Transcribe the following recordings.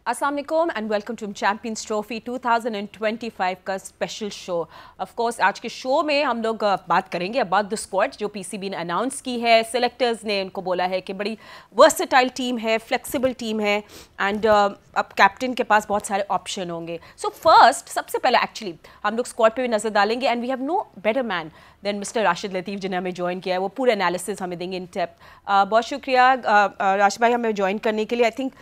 अस्सलाम वालेकुम and welcome to champions trophy 2025 का स्पेशल शो। ऑफ कोर्स आज के शो में हम लोग बात करेंगे अबाउट द स्क्वाड जो पीसीबी ने अनाउंस की है। सेलेक्टर्स ने उनको बोला है कि बड़ी वर्सेटाइल टीम है, फ्लेक्सिबल टीम है एंड अब कैप्टन के पास बहुत सारे ऑप्शन होंगे। सो फर्स्ट सबसे पहले एक्चुअली हम लोग स्क्वाड पे भी नजर डालेंगे and we have no better man than mister Rashid Latif जिन्हें हमें ज्वाइन किया है। वो पूरे एनालिसिस हमें देंगे इन डेप्थ। बहुत शुक्रिया राशिद भाई हमें ज्वाइन करने के लिए। आई थिंक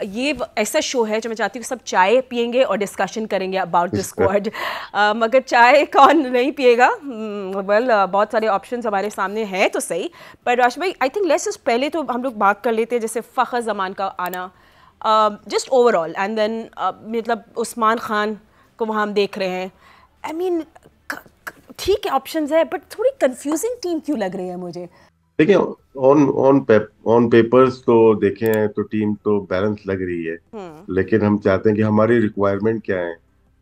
ये ऐसा शो है जो मैं चाहती हूँ सब चाय पियेंगे और डिस्कशन करेंगे अबाउट द स्क्वाड। मगर चाय कौन नहीं पिएगा? बहुत सारे ऑप्शंस हमारे सामने हैं तो सही, पर राशिद भाई आई थिंक लेट्स पहले तो हम लोग बात कर लेते हैं जैसे फ़खर ज़मान का आना, जस्ट ओवरऑल एंड देन मतलब उस्मान खान को वहाँ हम देख रहे हैं। आई मीन ठीक है ऑप्शंस है बट थोड़ी कंफ्यूजिंग टीम क्यों लग रही है मुझे? देखिए, ऑन पेपर्स तो देखें तो टीम तो बैलेंस लग रही है। लेकिन हम चाहते हैं कि हमारी रिक्वायरमेंट क्या है।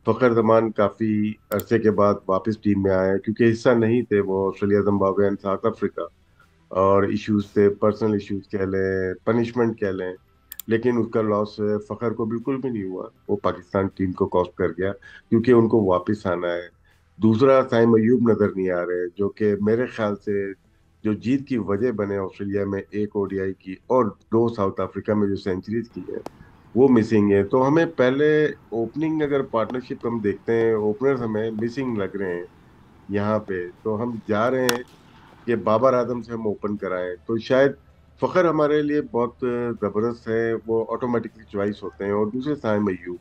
फखर जमान काफी अरसे के बाद वापस टीम में आए हैं क्योंकि हिस्सा नहीं थे वो Australia, Zimbabwe and south Africa. और इश्यूज थे, पर्सनल इश्यूज कह लें, पनिशमेंट कह लें। लेकिन उसका लॉस फखर को बिल्कुल भी नहीं हुआ। वो पाकिस्तान टीम को कॉस्ट कर गया क्योंकि उनको वापस आना है। दूसरा, साइम अयूब नजर नहीं आ रहे जो कि मेरे ख्याल से जो जीत की वजह बने ऑस्ट्रेलिया में एक ओडीआई की और दो साउथ अफ्रीका में जो सेंचुरीज की है वो मिसिंग है। तो हमें पहले ओपनिंग अगर पार्टनरशिप हम देखते हैं, ओपनर्स हमें मिसिंग लग रहे हैं यहाँ पे। तो हम जा रहे हैं कि बाबर आजम से हम ओपन कराएं तो शायद फखर हमारे लिए बहुत जबरदस्त है, वो ऑटोमेटिकली चॉइस होते हैं। और दूसरे साइम अय्यूब,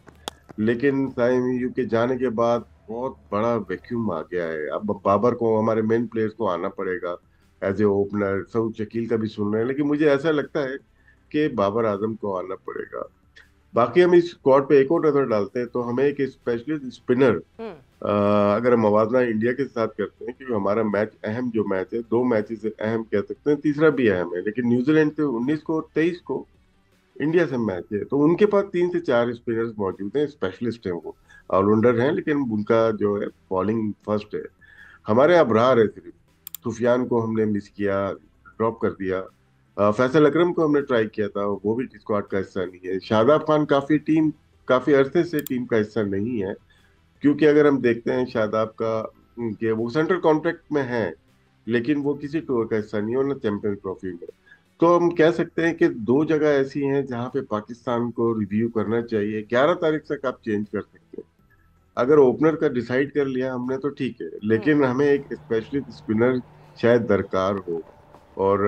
लेकिन साइम अय्यूब के जाने के बाद बहुत बड़ा वैक्यूम आ गया है। अब बाबर को, हमारे मेन प्लेयर्स को आना पड़ेगा as a opener. Saud Shakeel का भी सुन रहे हैं लेकिन मुझे ऐसा लगता है कि बाबर आजम को आना पड़ेगा। बाकी हम इस स्क्वाड पे एक और नजर डालते हैं तो हमें एक स्पेशलिस्ट स्पिनर, अगर हम मवाजना इंडिया के साथ करते हैं क्योंकि हमारा मैच अहम जो मैच है, दो मैचेस से अहम कह सकते हैं, तीसरा भी अहम है। लेकिन न्यूजीलैंड से 19 को और 23 को इंडिया से मैच है तो उनके पास 3 से 4 स्पिनर्स मौजूद हैं, स्पेशलिस्ट हैं, वो ऑलराउंडर हैं लेकिन उनका जो है बॉलिंग फर्स्ट है। हमारे अबरार है सिर्फ। सुफियान को हमने मिस किया, ड्रॉप कर दिया। फैसल अकरम को हमने ट्राई किया था, वो भी स्क्वाड का हिस्सा नहीं है। शादाब खान काफी अरसे से टीम का हिस्सा नहीं है क्योंकि अगर हम देखते हैं शादाब का कि वो सेंट्रल कॉन्ट्रैक्ट में है लेकिन वो किसी टूर का हिस्सा नहीं है और ना चैंपियंस ट्रॉफी में। तो हम कह सकते हैं कि दो जगह ऐसी हैं जहां पे पाकिस्तान को रिव्यू करना चाहिए। 11 तारीख तक आप चेंज कर सकते हैं। अगर ओपनर का डिसाइड कर लिया हमने तो ठीक है, लेकिन हमें एक स्पेशलिस्ट स्पिनर शायद दरकार हो। और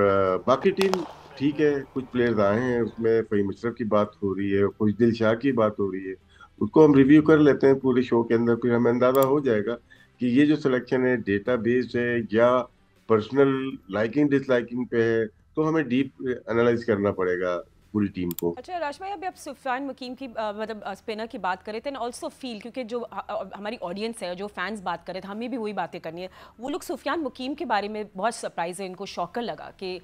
बाकी टीम ठीक है, कुछ प्लेयर्स आए हैं, उसमें फहीम अशरफ की बात हो रही है, कुछ दिलशाह की बात हो रही है। उसको हम रिव्यू कर लेते हैं पूरे शो के अंदर, फिर हमें अंदाजा हो जाएगा कि ये जो सिलेक्शन है डेटा बेस्ड है या पर्सनल लाइकिंग डिसलाइकिंग पे है। तो हमें डीप एनालाइज करना पड़ेगा पूरी टीम को। अच्छा राज भाई अभी आप सुफियान मुकीम की मतलब स्पिनर की बात करें थे ऑल्सो फील क्योंकि जो हमारी ऑडियंस है जो फैंस बात कर रहे थे हमें भी वही बातें करनी है। वो लोग सुफियान मुकीम के बारे में बहुत सरप्राइज है, इनको शॉकर लगा कि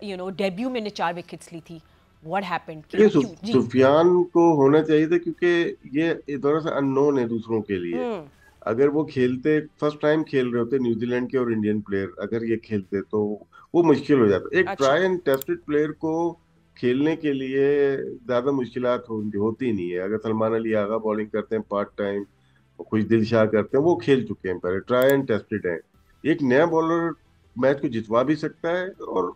डेब्यू में ने 4 विकेट्स ली थी। व्हाट हैपेंड देखिए, क्यों जी? सुफियान को होना चाहिए था क्योंकि ये थोड़ा सा अननोन है दूसरों के लिए। हम्म। अगर वो खेलते, फर्स्ट टाइम खेल रहे होते न्यूजीलैंड के और इंडियन प्लेयर, अगर ये खेलते तो वो मुश्किल हो जाता। एक अच्छा। ट्राई एंड टेस्टेड प्लेयर को खेलने के लिए ज्यादा मुश्किलात होती नहीं है। अगर सलमान अली आगा बॉलिंग करते हैं पार्ट टाइम, कुछ दिलशाह करते हैं, वो खेल चुके हैं पहले, ट्राई एंड टेस्टेड है। एक नया बॉलर मैच को जितवा भी सकता है और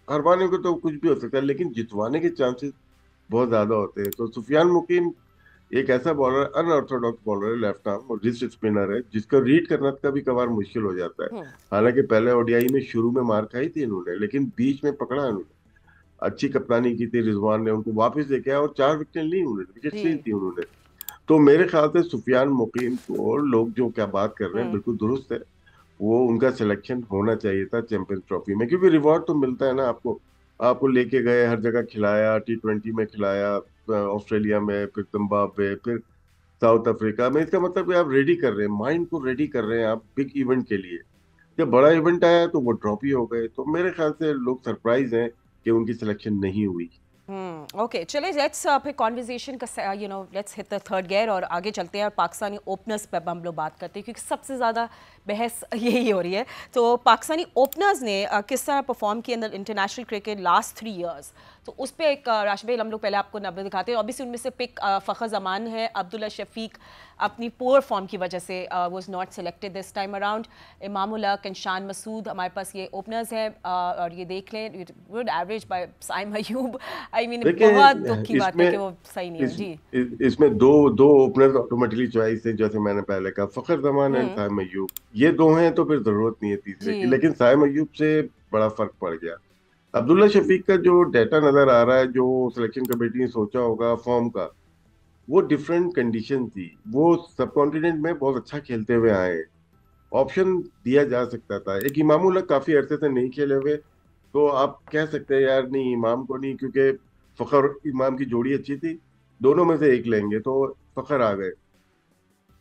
हरवाने को तो कुछ भी हो सकता है, लेकिन जितवाने के चांसेस बहुत ज्यादा होते हैं। तो सुफियान मुकीम एक ऐसा बॉलर, अनऑर्थोडॉक्स बॉलर है, लेफ्ट आर्म और रिस्ट स्पिनर है जिसका रीड करना कभी कभार मुश्किल हो जाता है। हम्म। हालांकि पहले ओडीआई में शुरू में मार खाई थी इन्होंने, लेकिन बीच में पकड़ा इन्होंने, अच्छी कप्तानी की थी, रिजवान ने उनको वापस लेके आया और 4 विकेट ली उन्होंने, विकेट ली जी। थी उन्होंने। तो मेरे ख्याल से सुफियान मुकीम को लोग जो क्या बात कर रहे हैं हम्म। बिल्कुल दुरुस्त है। वो उनका सिलेक्शन होना चाहिए था चैंपियंस ट्रॉफी में क्योंकि रिवॉर्ड तो मिलता है ना आपको। आपको लेके गए, हर जगह खिलाया, T20 में खिलाया, ऑस्ट्रेलिया में, फिर जिम्बाब्वे, फिर साउथ अफ्रीका में। इसका मतलब कि आप रेडी कर रहे हैं, माइंड को रेडी कर रहे हैं आप बिग इवेंट के लिए। जब बड़ा इवेंट आया तो वो ड्रॉप ही हो गए। तो मेरे ख्याल से लोग सरप्राइज हैं कि उनकी सिलेक्शन नहीं हुई। ओके चलिए लेट्स फिर कॉन्वर्जेशन का let's hit the third gear और आगे चलते हैं और पाकिस्तानी ओपनर्स पर हम लोग बात करते हैं क्योंकि सबसे ज़्यादा बहस यही हो रही है। तो पाकिस्तानी ओपनर्स ने किस तरह परफॉर्म किया इंटरनेशनल क्रिकेट लास्ट 3 इयर्स। तो उस पे एक राशिद भाई हम लोग पहले आपको नंबर दिखाते हैं। ऑब्वियसली उनमें से पिक फ़खर जमान है। अब्दुल्ला शफीक अपनी पुअर फॉर्म की वजह से was not selected this time around. Imam ul Haq and Shan Masood हमारे पास ये ओपनर्स हैं। और ये देख लें, good average by Saim Ayub. I mean बहुत दुख देखिए की बात है इसमें कि वो सही नहीं है इस, जी। इसमें दो दो ओपनर्स ऑटोमेटिकली चॉइस है, जैसे मैंने पहले कहा, फखर जमान एंड हम्म। साइम अयूब। ये दो हैं तो फिर जरूरत नहीं है तीसरे जी। की, लेकिन साइम अयूब से बड़ा फर्क पड़ गया। अब्दुल्ला शफीक का जो डाटा नजर आ रहा है, जो सिलेक्शन कमेटी ने सोचा होगा फॉर्म का, वो डिफरेंट कंडीशन थी। वो सब कॉन्टिनेंट में बहुत अच्छा खेलते हुए आए हैं, ऑप्शन दिया जा सकता था। एक इमामुल हक काफी अरसे से नहीं खेले हुए, तो आप कह सकते हैं यार नहीं इमाम को नहीं, क्योंकि फखर इमाम की जोड़ी अच्छी थी, दोनों में से एक लेंगे, तो फखर आ गए।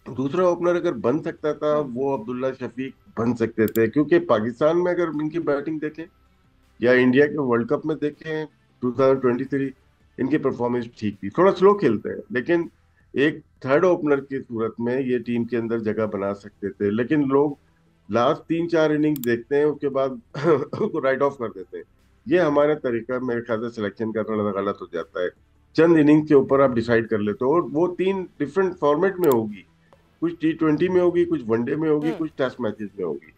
दूसरा ओपनर अगर बन सकता था हम्म। वो अब्दुल्ला शफीक बन सकते थे, क्योंकि पाकिस्तान में अगर इनकी बैटिंग देखें या इंडिया के वर्ल्ड कप में देखें 2023, इनकी परफॉर्मेंस ठीक थी। थोड़ा स्लो खेलते हैं, लेकिन एक थर्ड ओपनर की सूरत में ये टीम के अंदर जगह बना सकते थे। लेकिन लोग लास्ट 3-4 इनिंग्स देखते हैं, उसके बाद उसको राइट ऑफ कर देते हैं। ये हमारा तरीका मेरे ख्याल से सिलेक्शन का थोड़ा सा गलत हो जाता है। चंद इनिंग्स के ऊपर आप डिसाइड कर लेते हो, और वो तीन डिफरेंट फॉर्मेट में होगी, कुछ T20 में होगी, कुछ वनडे में होगी, हम्म। कुछ टेस्ट मैचेस में होगी।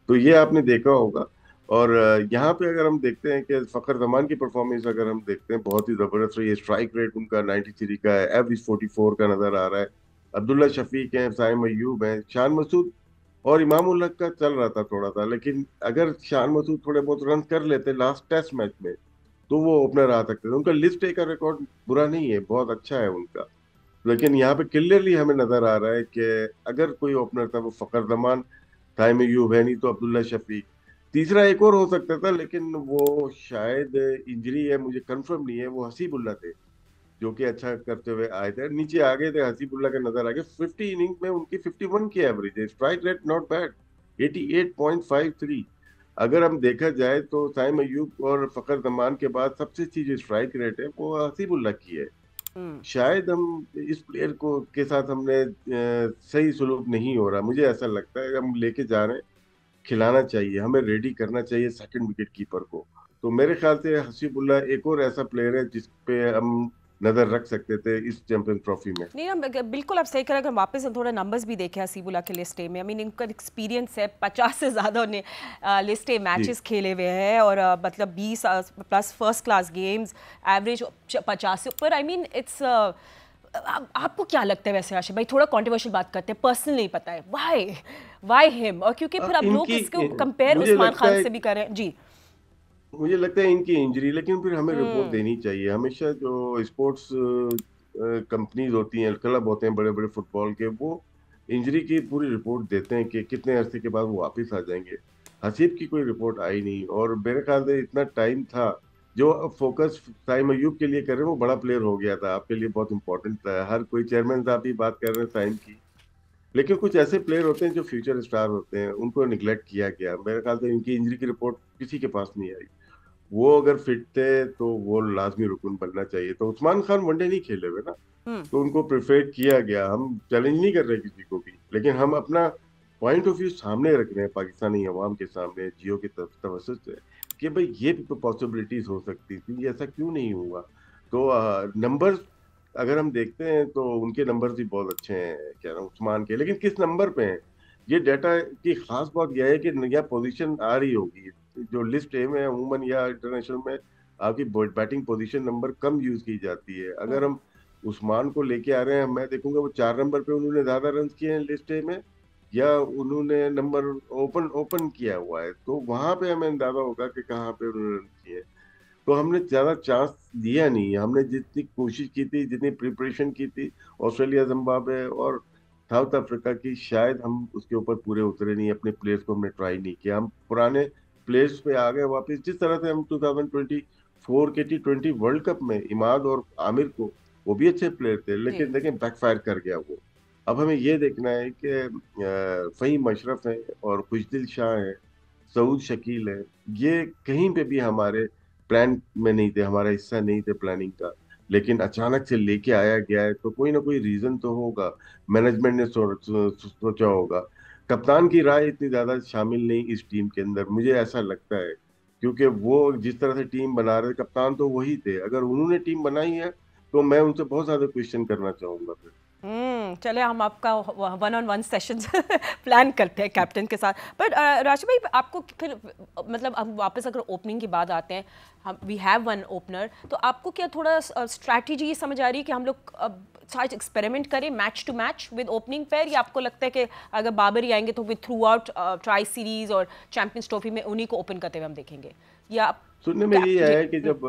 तो ये आपने देखा होगा। और यहाँ पे अगर हम देखते हैं कि फखर जमान की परफॉर्मेंस अगर हम देखते हैं, बहुत ही जबरदस्त रही है। स्ट्राइक रेट उनका 93 का है, एवरेज 44 का नजर आ रहा है। अब्दुल्ला शफीक है, साइम अयूब है, शान मसूद और इमाम उल हक का चल रहा था थोड़ा सा, लेकिन अगर शान मसूद थोड़े बहुत रन कर लेते लास्ट टेस्ट मैच में, तो वो ओपनर आ सकते थे। उनका लिस्ट ए का रिकॉर्ड बुरा नहीं है, बहुत अच्छा है उनका। लेकिन यहाँ पे क्लियरली हमें नजर आ रहा है कि अगर कोई ओपनर था वो फखर जमान, टाइम अयूब है, नहीं तो अब्दुल्ला शफीक। तीसरा एक और हो सकता था, लेकिन वो शायद इंजरी है, मुझे कंफर्म नहीं है, वो हसीबुल्ला थे, जो कि अच्छा करते हुए आए थे, नीचे आ गए थे। हसीबुल्ला का नजर आ गया। 50 इनिंग में उनकी 51 की एवरेज है, स्ट्राइक रेट नॉट बैड, 88.53। अगर हम देखा जाए तो साइम अयूब और फखर जमान के बाद सबसे अच्छी जो स्ट्राइक रेट है वो हसीबुल्ला की है। हम्म। शायद हम इस प्लेयर को के साथ हमने सही सलूक नहीं हो रहा, मुझे ऐसा लगता है। हम लेके जा रहे हैं, खिलाना चाहिए, हमें रेडी करना चाहिए सेकंड विकेट कीपर को। तो मेरे ख्याल से हसीबुल्ला एक और ऐसा प्लेयर है जिस पे हम नजर रख सकते थे इस चैंपियंस ट्रॉफी में। नहीं हम बिल्कुल आप सही करें। अगर वापस हम थोड़ा नंबर्स भी देखें हसीबुल्ला के लिस्ट ए में, आई मीन इनका एक्सपीरियंस है, 50 से ज़्यादा उन्हें लिस्ट ए जी मैचेस खेले हुए हैं। और मतलब 20 plus first class games, average 50 से ऊपर। आई मीन इट्स आपको क्या लगता है वैसे राशिद भाई, थोड़ा कंट्रोवर्शियल बात करते हैं, पर्सनल नहीं पता है व्हाई व्हाई हिम, और क्योंकि फिर अब लोग इनकी इसको कंपेयर मुझे उस्मान लगता खान है से भी करें जी। इनकी इंजरी, लेकिन फिर हमें रिपोर्ट हम्म। देनी चाहिए हमेशा। जो स्पोर्ट्स कंपनीज होती हैं, क्लब होते हैं बड़े बड़े फुटबॉल के, वो इंजरी की पूरी रिपोर्ट देते हैं कि कितने अरसे के बाद वो वापस आ जाएंगे। हसीब की कोई रिपोर्ट आई नहीं, और मेरे ख्याल से इतना टाइम था। जो फोकस साइम अयूब के लिए कर रहे हैं, वो बड़ा प्लेयर हो गया था, आपके लिए बहुत इंपॉर्टेंट था। हर कोई चेयरमैन साहब ही बात कर रहे हैं साइम की, लेकिन कुछ ऐसे प्लेयर होते हैं जो फ्यूचर स्टार होते हैं, उनको निगलेक्ट किया गया। मेरे ख्याल से इनकी इंजरी की रिपोर्ट किसी के पास नहीं आई। वो अगर फिट थे तो वो लाजमी रुकन बनना चाहिए। तो उस्मान खान वनडे नहीं खेले हुए ना, हम्म। तो उनको प्रिफेर किया गया। हम चैलेंज नहीं कर रहे किसी को भी, लेकिन हम अपना पॉइंट ऑफ व्यू सामने रख रहे हैं पाकिस्तानी अवाम के सामने, जियो की तवसत से, कि भाई ये भी तो पॉसिबिलिटीज हो सकती थी, ऐसा क्यों नहीं हुआ। तो नंबर्स अगर हम देखते हैं तो उनके नंबर्स भी बहुत अच्छे हैं, कह रहा हूँ उस्मान के, लेकिन किस नंबर पे हैं। ये डाटा की खास बात यह है कि नया पोजीशन आ रही होगी, जो लिस्ट ए में अमूमन या इंटरनेशनल में आपकी बैटिंग पोजीशन नंबर कम यूज की जाती है। अगर हम्म। हम उस्मान को लेके आ रहे हैं, मैं देखूंगा वो 4 नंबर पे उन्होंने ज्यादा रन किए हैं लिस्ट ए में, या उन्होंने नंबर ओपन ओपन किया हुआ है, तो वहां पे हमें अंदाजा होगा कि कहाँ पे उन्होंने रन किए हैं। तो हमने ज्यादा चांस दिया नहीं, हमने जितनी कोशिश की थी, जितनी प्रिपरेशन की थी ऑस्ट्रेलिया, जिम्बाब्वे और साउथ अफ्रीका की, शायद हम उसके ऊपर पूरे उतरे नहीं, अपने प्लेयर्स को हमने ट्राई नहीं किया। हम पुराने प्लेयर्स पे आ गए वापस, जिस तरह से हम 2024 के T20 वर्ल्ड कप में इमाद और आमिर को, वो भी अच्छे प्लेयर थे, जी। लेकिन देखें बैकफायर कर गया वो। अब हमें ये देखना है कि फहीम अशरफ है और खुशदिल शाह है, सऊद शकील है, ये कहीं पे भी हमारे प्लान में नहीं थे, हमारा हिस्सा नहीं थे प्लानिंग का, लेकिन अचानक से लेके आया गया है, तो कोई ना कोई रीजन तो होगा। मैनेजमेंट ने सोचा होगा। कप्तान की राय इतनी ज्यादा शामिल नहीं इस टीम के अंदर, मुझे ऐसा लगता है। क्योंकि वो जिस तरह से टीम बना रहे कप्तान तो वही थे, अगर उन्होंने टीम बनाई है तो मैं उनसे बहुत ज्यादा क्वेश्चन करना चाहूंगा फिर। चले हम आपका one on one session plan करते हैं कैप्टन के साथ। बट राशि भाई, आपको फिर मतलब हम वापस अगर ओपनिंग की बात आते हैं, हम वी हैव वन ओपनर, तो आपको क्या थोड़ा स्ट्रैटेजी समझ आ रही है कि हम लोग शायद एक्सपेरिमेंट करें match to match with opening pair, या आपको लगता है कि अगर बाबर ही आएंगे तो with through out tri series और चैंपियंस ट्रॉफी में उन्हीं को ओपन करते हुए हम देखेंगे, या सुनने में ये जी। आया कि जब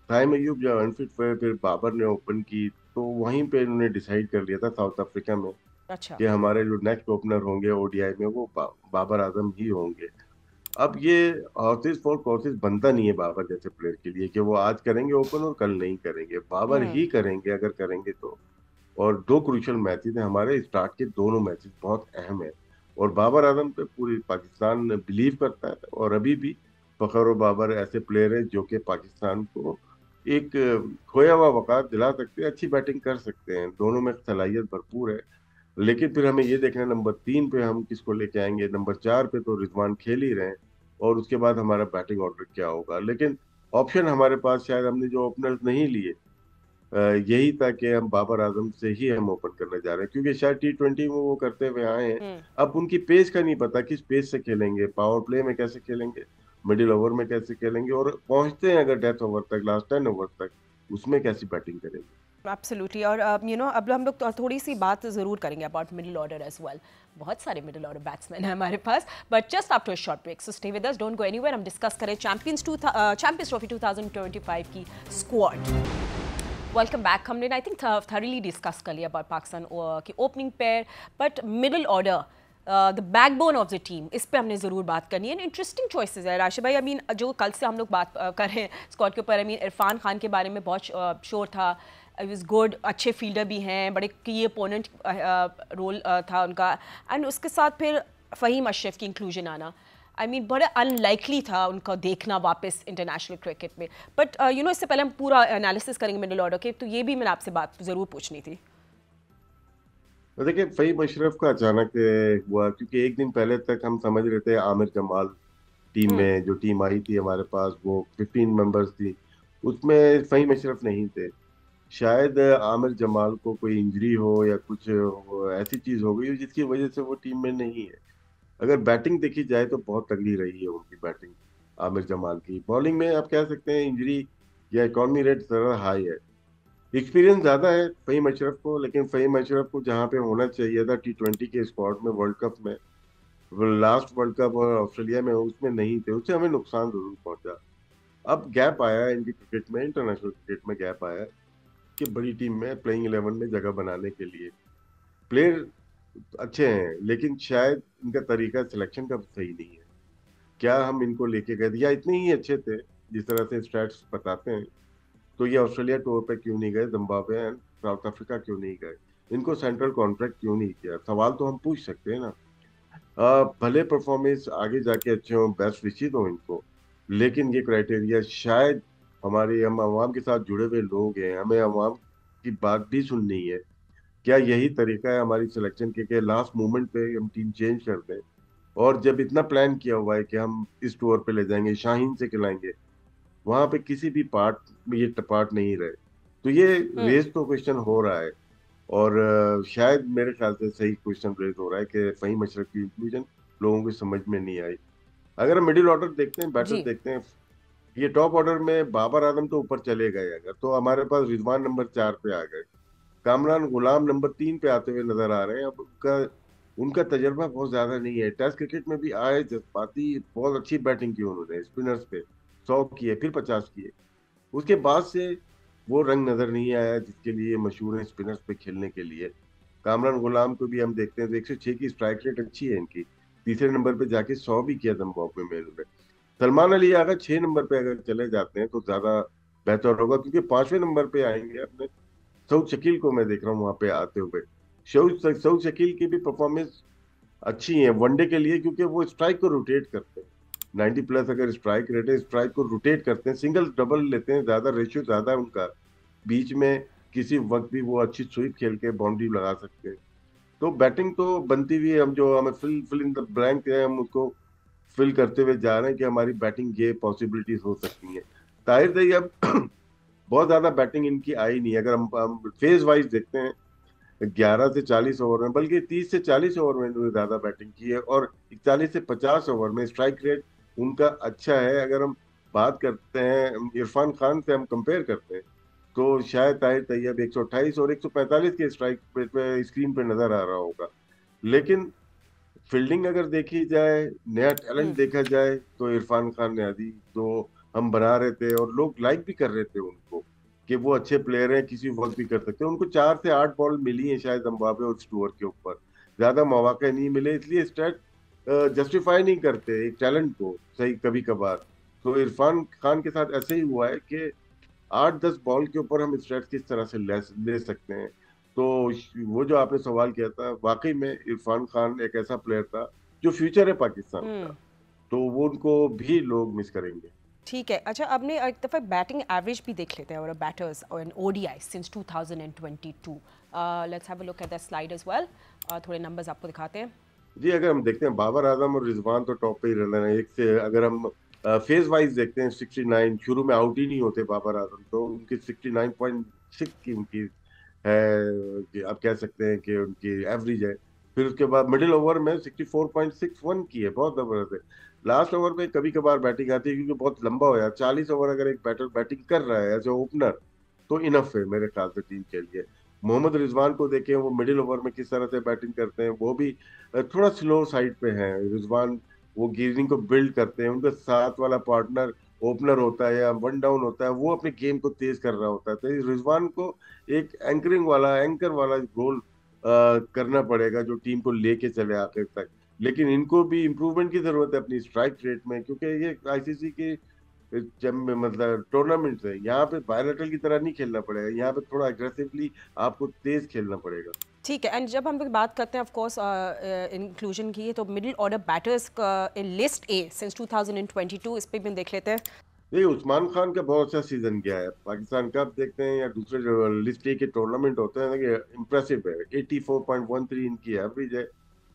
टाइम अयूब जब अनफिट हुए फिर बाबर ने ओपन की, तो वहीं पे इन्होंने डिसाइड कर लिया था साउथ अफ्रीका में अच्छा। कि हमारे जो नेक्स्ट ओपनर होंगे ओडीआई में वो बाबर आजम ही होंगे। अब ये हॉर्सेस फॉर कोर्सेस बनता नहीं है बाबर जैसे प्लेयर के लिए कि वो आज करेंगे ओपन और कल नहीं करेंगे, बाबर हम्म। ही करेंगे अगर करेंगे तो। और दो क्रूशियल मैचेस हैं हमारे, स्टार्ट के दोनों मैचेस बहुत अहम है और बाबर आजम पे पूरी पाकिस्तान बिलीव करता है। और अभी भी फखर और बाबर ऐसे प्लेयर है जो कि पाकिस्तान को एक खोया हुआ वकार दिला सकते हैं, अच्छी बैटिंग कर सकते हैं, दोनों में सलाहियत भरपूर है। लेकिन फिर हमें ये देखना है नंबर 3 पे हम किसको लेके आएंगे, नंबर 4 पे तो रिजवान खेल ही रहे हैं और उसके बाद हमारा बैटिंग ऑर्डर क्या होगा। लेकिन ऑप्शन हमारे पास शायद हमने जो ओपनर्स नहीं लिए यही था कि हम बाबर आजम से ही हम ओपन करने जा रहे हैं, क्योंकि शायद T20 में वो करते हुए आए हैं। हम्म। अब उनकी पेस का नहीं पता किस पेस से खेलेंगे, पावर प्ले में कैसे खेलेंगे, मिडिल ओवर में कैसे खेलेंगे, और पहुंचते हैं अगर डेथ ओवर तक, लास्ट 10 ओवर तक, उसमें कैसी बैटिंग करेंगे। एब्सोल्युटली। और अब हम लोग थोड़ी सी बात ज़रूर करेंगे about middle order as well. बहुत सारे मिडिल ऑर्डर बैट्समैन हैं हमारे पास, but just after short break, so stay with us, don't go anywhere. हम डिस्कस करें चैंपियंस ट्रॉफी 2025 की स्क्वाड। Welcome back. हमने आई थिंक थॉरली डिस्कस कर लिया अबाउट पाकिस्तान की opening pair, but middle order the backbone of the team, इस पे हमने ज़रूर बात करनी है। इंटरेस्टिंग चॉइसेस है राशिद भाई। आई मीन जो कल से हम लोग बात कर रहे हैं स्क्वाड के ऊपर, आई मीन इरफान खान के बारे में बहुत शोर था, इट वाज गुड, अच्छे फील्डर भी हैं, बड़े की अपोनेंट रोल था उनका, एंड उसके साथ फिर फ़हीम अशरफ की इंक्लूजन आना, आई मीन बड़ा अनलाइकली था उनका देखना वापस इंटरनेशनल क्रिकेट में। बट इससे पहले हम पूरा एनालिसिस करेंगे मिडिल ऑर्डर के, तो ये भी मैंने आपसे बात ज़रूर पूछनी थी। तो देखिए फ़हीम अशरफ का अचानक हुआ, क्योंकि एक दिन पहले तक हम समझ रहे थे आमिर जमाल टीम हम्म। में, जो टीम आई थी हमारे पास वो 15 मेंबर्स थी, उसमें फ़हीम अशरफ नहीं थे। शायद आमिर जमाल को कोई इंजरी हो या कुछ ऐसी चीज हो गई हो जिसकी वजह से वो टीम में नहीं है। अगर बैटिंग देखी जाए तो बहुत तगड़ी रही है उनकी बैटिंग। आमिर जमाल की बॉलिंग में आप कह सकते हैं इंजरी या इकॉनमी रेट जरा हाई है। एक्सपीरियंस ज्यादा है फ़हीम अशरफ को, लेकिन फ़हीम अशरफ को जहाँ पे होना चाहिए था T20 के स्क्वाड में, वर्ल्ड कप में, लास्ट वर्ल्ड कप और ऑस्ट्रेलिया में, उसमें नहीं थे, उससे हमें नुकसान जरूर पहुंचा। अब गैप आया है इनकी क्रिकेट में, इंटरनेशनल क्रिकेट में गैप आया है कि बड़ी टीम में प्लेइंग 11 में जगह बनाने के लिए प्लेयर अच्छे हैं, लेकिन शायद इनका तरीका सिलेक्शन का सही नहीं है। क्या हम इनको लेके गए थे, या इतने ही अच्छे थे जिस तरह से स्टैट्स बताते हैं, तो ये ऑस्ट्रेलिया टूर पे क्यों नहीं गए, जिम्बाब्वे एंड साउथ अफ्रीका क्यों नहीं गए, इनको सेंट्रल कॉन्ट्रैक्ट क्यों नहीं किया, सवाल तो हम पूछ सकते हैं ना। भले परफॉर्मेंस आगे जाके अच्छे हो, बेस्ट विशिज हो इनको, लेकिन ये क्राइटेरिया शायद हमारे, हम अवाम के साथ जुड़े हुए लोग हैं, हमें अवाम की बात भी सुननी है। क्या यही तरीका है हमारी सिलेक्शन के लास्ट मोमेंट पे हम टीम चेंज कर दें? और जब इतना प्लान किया हुआ है कि हम इस टूर पे ले जाएंगे, शाहीन से खिलाएंगे, वहां पे किसी भी पार्ट में ये पार्ट नहीं रहे, तो ये हम्म। रेस तो क्वेश्चन हो रहा है। और शायद मेरे ख्याल से सही क्वेश्चन रेज हो रहा है कि फ़हीम अशरफ की इंक्लूजन लोगों की समझ में नहीं आई। अगर हम मिडिल ऑर्डर देखते हैं, बैटर जी। देखते हैं, ये टॉप ऑर्डर में बाबर आजम तो ऊपर चले गए, अगर तो हमारे पास रिजवान नंबर 4 पे आ गए, कामरान गुलाम नंबर 3 पे आते हुए नजर आ रहे हैं। अब उनका उनका तजर्बा बहुत ज्यादा नहीं है, टेस्ट क्रिकेट में भी आए जज्बाती, बहुत अच्छी बैटिंग की उन्होंने स्पिनर्स पे, 100 किए फिर 50 किए, उसके बाद से वो रंग नजर नहीं आया जिसके लिए मशहूर है स्पिनर्स पे खेलने के लिए। कामरान गुलाम को भी हम देखते हैं तो 106 की स्ट्राइक रेट अच्छी है इनकी, तीसरे नंबर पे जाके 100 भी किया जिम्बाब्वे में इन्होंने। सलमान अली अगर 6 नंबर पे अगर चले जाते हैं तो ज्यादा बेहतर होगा, क्योंकि 5वें नंबर पे आएंगे अपने सऊद शकील को मैं देख रहा हूँ वहां पे आते हुए। सऊद शकील की भी परफॉर्मेंस अच्छी है वनडे के लिए, क्योंकि वो स्ट्राइक को रोटेट करते हैं, 90 प्लस अगर स्ट्राइक रेट है, स्ट्राइक को रोटेट करते हैं, सिंगल डबल लेते हैं, ज्यादा रेशियो ज्यादा है उनका, बीच में किसी वक्त भी वो अच्छी स्वीप खेल के बाउंड्री लगा सकते हैं। तो बैटिंग तो बनती हुई है, हम जो हमें फिल इन द ब्लैंक है हम उसको फिल करते हुए जा रहे हैं कि हमारी बैटिंग ये पॉसिबिलिटीज हो सकती हैं। ताहिर तैयब बहुत ज्यादा बैटिंग इनकी आई नहीं। अगर हम फेज वाइज देखते हैं, 11 से 40 ओवर में, बल्कि 30 से 40 ओवर में इन्होंने ज्यादा बैटिंग की है, और 41 से 50 ओवर में स्ट्राइक रेट उनका अच्छा है। अगर हम बात करते हैं इरफान खान से, हम कंपेयर करते हैं, तो शायद ताहिर तैयब 128 और 145 के स्ट्राइक रेट पे स्क्रीन पे नजर आ रहा होगा। लेकिन फील्डिंग अगर देखी जाए, नया टैलेंट देखा जाए, तो इरफान खान ने आदि जो हम बना रहे थे और लोग लाइक भी कर रहे थे उनको कि वो अच्छे प्लेयर हैं, किसी वक्त भी कर सकते हैं, उनको 4 से 8 बॉल मिली है शायद जिम्बाब्वे और स्टुअर्ट के ऊपर, ज्यादा मौके नहीं मिले, इसलिए स्टैट जस्टिफाई नहीं करते एक टैलेंट को सही कभी कभार। तो इरफान खान के साथ ऐसे ही हुआ है कि 8-10 बॉल के ऊपर हम स्ट्राइक किस तरह से ले सकते हैं। तो वो जो आपने सवाल किया था, वाकई में इरफान खान एक ऐसा प्लेयर था जो फ्यूचर है पाकिस्तान का, तो वो उनको भी लोग मिस करेंगे। ठीक है। अच्छा, आपने एक दफ़ा बैटिंग एवरेज भी देख लेते हैं और बैटर्स और in ODI since 2022। Let's have a look at that slide as well. थोड़े नंबर्स आपको दिखाते हैं। जी, अगर हम देखते हैं बाबर आजम और रिजवान तो टॉप पे ही रहे हैं एक से। अगर हम फेज वाइज देखते हैं, 69 शुरू में आउट ही नहीं होते बाबर आजम, तो उनकी 69.6 की उनकी है, कि आप कह सकते हैं कि उनकी एवरेज है। फिर उसके बाद मिडिल ओवर में 64.61 की है, बहुत जबरदस्त है। लास्ट ओवर में कभी कभार बैटिंग आती है क्योंकि बहुत लंबा हो जाता है। 40 ओवर अगर एक बैटर बैटिंग कर रहा है एज ए ओपनर, तो इनफ है मेरे ख्याल से टीम के लिए। मोहम्मद रिजवान को देखें, वो मिडिल ओवर में किस तरह से बैटिंग करते हैं, वो भी थोड़ा स्लो साइड पे है रिजवान। वो गियरिंग को बिल्ड करते हैं, उनका साथ वाला पार्टनर ओपनर होता है या वन डाउन होता है, वो अपने गेम को तेज कर रहा होता है। तो इस रिजवान को एक एंकर वाला रोल करना पड़ेगा जो टीम को लेके चले आखिर तक। लेकिन इनको भी इम्प्रूवमेंट की जरूरत है अपनी स्ट्राइक रेट में, क्योंकि ये आईसीसी की जब मतलब टूर्नामेंट है, यहाँ पे बायलैटरल की तरह नहीं खेलना पड़ेगा, यहाँ पे थोड़ा अग्रेसिवली आपको तेज खेलना पड़ेगा। ठीक है। एंड जब हम लोग बात करते हैं ऑफ कोर्स इंक्लूजन की, तो मिडिल ऑर्डर बैटर्स का इन लिस्ट ए सिंस 2022, इस पे भी हम देख लेते हैं। देखिए, उस्मान खान का बहुत अच्छा सीजन गया है पाकिस्तान का। आप देखते हैं या दूसरे जो लिस्ट ए के टूर्नामेंट होते हैं, देखिए इम्प्रेसिव है। 84.13 इनकी एवरेज है,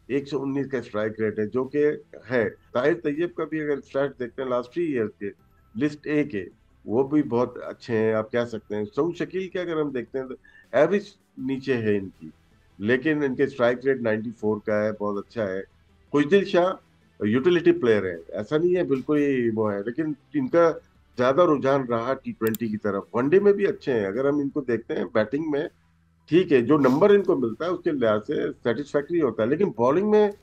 119 का स्ट्राइक रेट है, जो कि है। ताहिर तैयब का भी अगर स्टैट देखते हैं लास्ट 3 ईयर के लिस्ट ए के, वो भी बहुत अच्छे हैं, आप कह सकते हैं। सऊद शकील के अगर हम देखते हैं तो एवरेज नीचे है इनकी, लेकिन इनके स्ट्राइक रेट 94 का है, बहुत अच्छा है। खुशदिल शाह यूटिलिटी प्लेयर है, ऐसा नहीं है बिल्कुल ही वो है, लेकिन इनका ज्यादा रुझान रहा T20 की तरफ। वनडे में भी अच्छे हैं, अगर हम इनको देखते हैं बैटिंग में, ठीक है, जो नंबर इनको मिलता है उसके लिहाज से सेटिस्फैक्ट्री होता है, लेकिन बॉलिंग में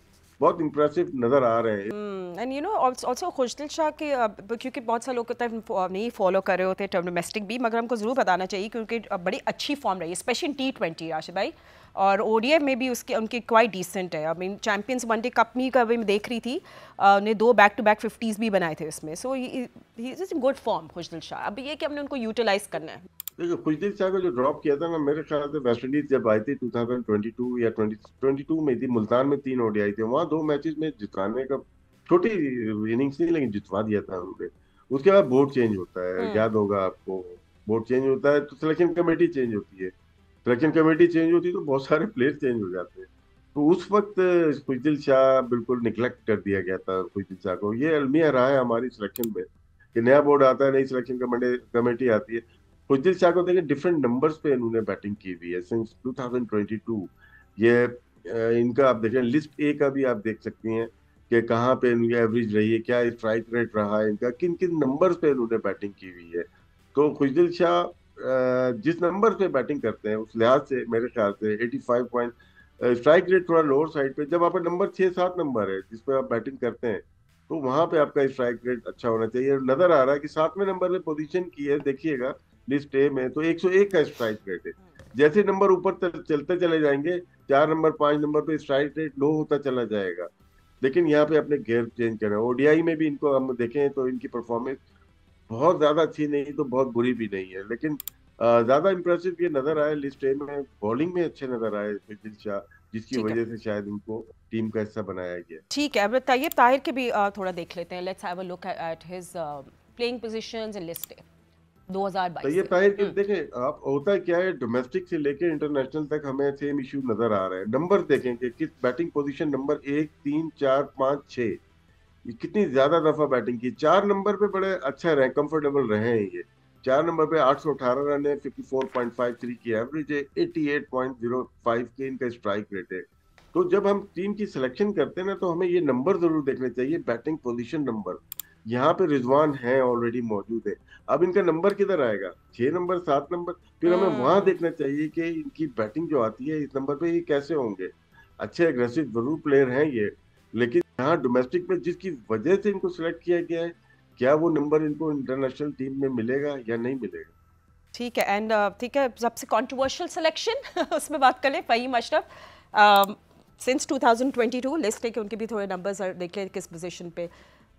बहुत इंप्रेसिव नजर आ रहे हैं। एंड यू नो ऑल्सो खुशदिल शाह के क्योंकि बहुत सारे लोग होता है नहीं फॉलो कर रहे होते डोमेस्टिक भी, मगर हमको ज़रूर बताना चाहिए क्योंकि बड़ी अच्छी फॉर्म रही है स्पेशली T20 राशिद भाई, और ओडीआई में भी उसके उनकी क्वाइट डिसेंट है। I mean champions one day cup में का भी मैं देख रही थी, उन्हें 2 बैक टू बैक 50s भी बनाए थे इसमें। So he is in good form Khushdil Shah. अब ये कि हमने उनको यूटिलाइज करना है। देखो, खुशदिल शाह को जो ड्रॉप किया था ना, मेरे ख्याल से वेस्ट इंडीज जब आई थी 2022 या 2022 में थी, मुल्तान में 3 ओडीआई थे, वहां 2 मैचेस में जिताने का, छोटी इनिंग्स नहीं लेकिन जितवा दिया था उन्होंने। उसके बाद बोर्ड चेंज होता है, याद होगा आपको। बोर्ड चेंज होता है तो सिलेक्शन कमेटी चेंज होती है, सिलेक्शन कमेटी चेंज होती है तो बहुत सारे प्लेयर चेंज हो जाते हैं। तो उस वक्त खुशदिल शाह बिल्कुल निगलेक्ट कर दिया गया था। खुशदिल शाह को ये अलमिया रहा है हमारी सिलेक्शन में कि नया बोर्ड आता है, नई सिलेक्शन कमेटी आती है। खुशदिल शाह को देखिए, डिफरेंट नंबर्स पे इन्होंने बैटिंग की हुई है सिंस 2022। ये इनका आप देखें, लिस्ट ए का भी आप देख सकती हैं कि कहाँ पे इनकी एवरेज रही है, क्या स्ट्राइक रेट रहा है इनका, किन किन नंबर्स पे इन्होंने बैटिंग की हुई है। तो खुशदिल शाह जिस नंबर पे बैटिंग करते हैं उस लिहाज से मेरे ख्याल से 85 पॉइंट, स्ट्राइक रेट थोड़ा लोअर साइड पे। जब आपका नंबर 6-7 नंबर है जिस पे आप बैटिंग करते हैं, तो वहां पे आपका स्ट्राइक रेट अच्छा होना चाहिए। नजर आ रहा है कि 7वें नंबर पे पोजीशन की है, देखिएगा लिस्ट ए में, तो 101 का स्ट्राइक रेट है। जैसे नंबर ऊपर चलते चले जाएंगे, 4 नंबर 5 नंबर पे स्ट्राइक रेट लो होता चला जाएगा। लेकिन यहाँ पे अपने गेयर चेंज करना है। ओडीआई में भी इनको हम देखें तो इनकी परफॉर्मेंस बहुत ज्यादा अच्छी नहीं तो बहुत बुरी भी नहीं है, लेकिन ज्यादा इंप्रेसिव ये नजर आए लिस्ट ए में। बॉलिंग में अच्छे नजर आए खुशदिल शाह, जिसकी ठीक है। वजह से शायद इनको टीम का हिस्सा बनाया गया। ठीक है। अब तैयब ताहिर के भी थोड़ा देख लेते हैं। Let's have a look at his playing positions in list A 2022 Tayyab से। ताहिर के देखें आप, होता क्या है, डोमेस्टिक से लेकर इंटरनेशनल तक हमें सेम इशू नजर आ रहे हैं। नंबर देखें कि किस बैटिंग पोजीशन नंबर 1, 3, 4, 5, 6, ये कितनी ज्यादा दफा बैटिंग की, 4 नंबर पे बड़े अच्छा रहे, कंफर्टेबल रहे हैं ये। 4 नंबर पे 818 रन है, 54.53 की एवरेज है, 88.05 के इनका स्ट्राइक रेट है। तो जब हम टीम की सिलेक्शन करते हैं ना, तो हमें ये नंबर जरूर देखने चाहिए, बैटिंग पोजीशन नंबर। यहाँ पे रिजवान है ऑलरेडी मौजूद है, अब इनका नंबर किधर आएगा, 6 नंबर, 7 नंबर? फिर हमें वहां हम्म। देखना चाहिए कि इनकी बैटिंग जो आती है इस नंबर पे, ये कैसे होंगे। अच्छे एग्रेसिव जरूर प्लेयर हैं ये, लेकिन यहाँ डोमेस्टिक में जिसकी वजह से इनको सिलेक्ट किया गया है, क्या वो नंबर इनको इंटरनेशनल टीम में मिलेगा या नहीं मिलेगा। ठीक है। एंड ठीक है, सबसे कंट्रोवर्शियल सिलेक्शन उसमें बात कर ले, फ़हीम अशरफ। सिंस 2022 लिस्ट है कि उनके भी थोड़े नंबर्स देख ले किस पोजीशन पे।